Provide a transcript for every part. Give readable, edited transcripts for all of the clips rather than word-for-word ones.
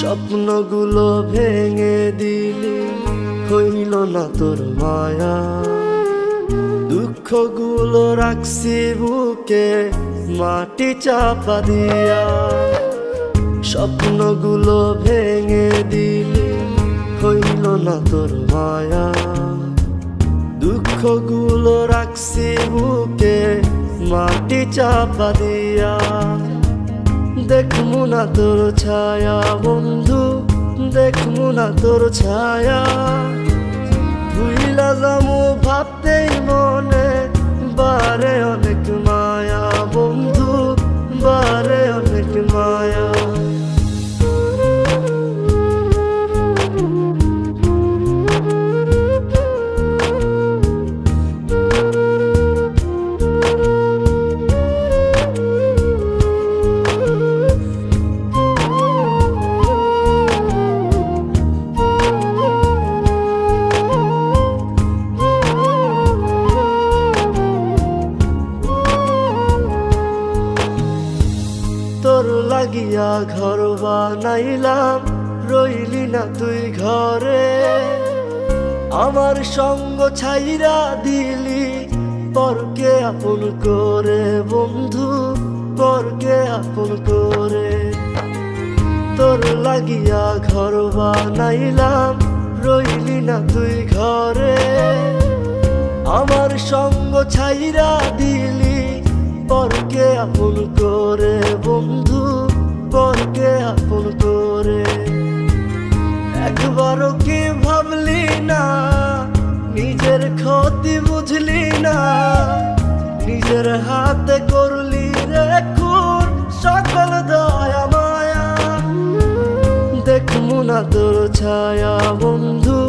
স্বপ্নগুলো ভেঙে দিলি, হইল না তোর মায়া। দুঃখগুলো রাখছি বুকে মাটি চাপা দিয়া। স্বপ্নগুলো ভেঙে দিলি, হইল না তোর মায়া। দুঃখগুলো রাখছি বুকে মাটি চাপা দিয়া। দেখমু না তোর ছায়া বন্ধু, দেখমু না তোর ছায়া। ভুইলা যামু ভাবতেই মনে বারে অনেক মায়া বন্ধু, বারে অনেক মায়া। তোর লাগিয়া ঘর বানাইলাম, রইলি না তুই ঘরে। আমার সঙ্গ ছাইরা দিলি, পরকে আপন করে বন্ধু, পরকে আপন করে। তোর লাগিয়া ঘর বানাইলাম, রইলি না তুই ঘরে। আমার সঙ্গ ছাইরা দিলি, পরকে আপন করে বন্ধু, পরকে আপন করে। একবারও কি ভাবলি না, নিজের ক্ষতি বুঝলি না। নিজের হাতে করলি রে খুন সকল দয়া মায়া। দেখমু না তোর ছায়া বন্ধু,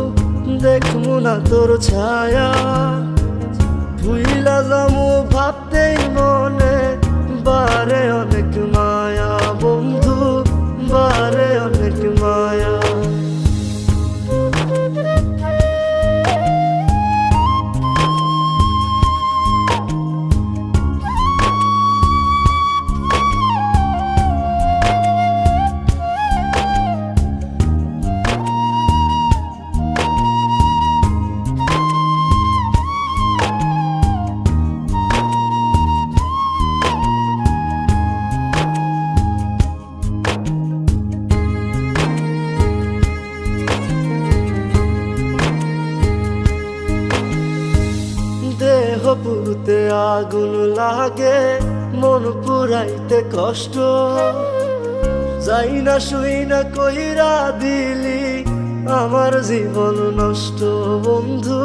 দেখমু না তোর ছায়া। ভুইলা যামু ভাবতেই মনে বারে অনেক মায়া বন্ধু, বারে অনেক মায়া। দেহ পুরুতে আগুন লাগে, মন পুরাইতে কষ্ট। যাই না শুই না কইরা দিলি, আমার জীবন নষ্ট বন্ধু,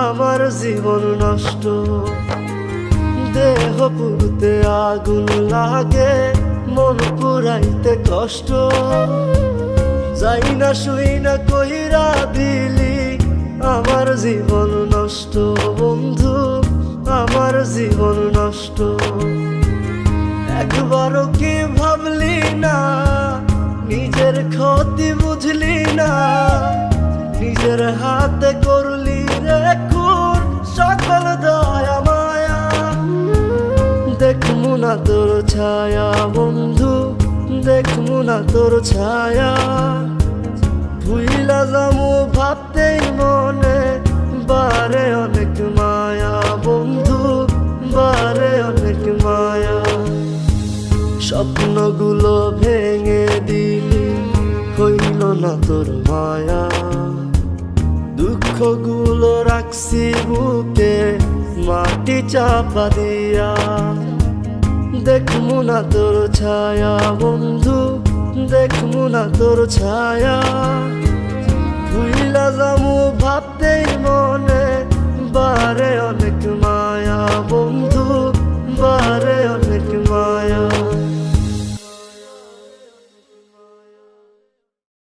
আমার জীবন নষ্ট। দেহ পুরুতে আগুন লাগে, মন পুরাইতে কষ্ট। যাই না শুই না কইরা দিলি, আমার জীবন নষ্ট বন্ধু, আমার জীবন নষ্ট। একবারও কি ভাবলি না, নিজের ক্ষতি বুঝলি না। নিজের হাতে করলি রে খুন সকল দয়া মায়া। দেখমু না তোর ছায়া বন্ধু, দেখমু না তোর ছায়া। ভুইলা যামু ভাবতেই মনে বারে অনেক মায়া বন্ধু, বারে অনেক মায়া। স্বপ্নগুলো ভেঙে দিলি, হইল না তোর মায়া। দুঃখগুলো রাখছি বুকে মাটি চাপা দিয়া। দেখমু না তোর ছায়া বন্ধু, দেখমু না তোর ছায়া। ভুইলা যামু ভাবতেই মনে বারে অনেক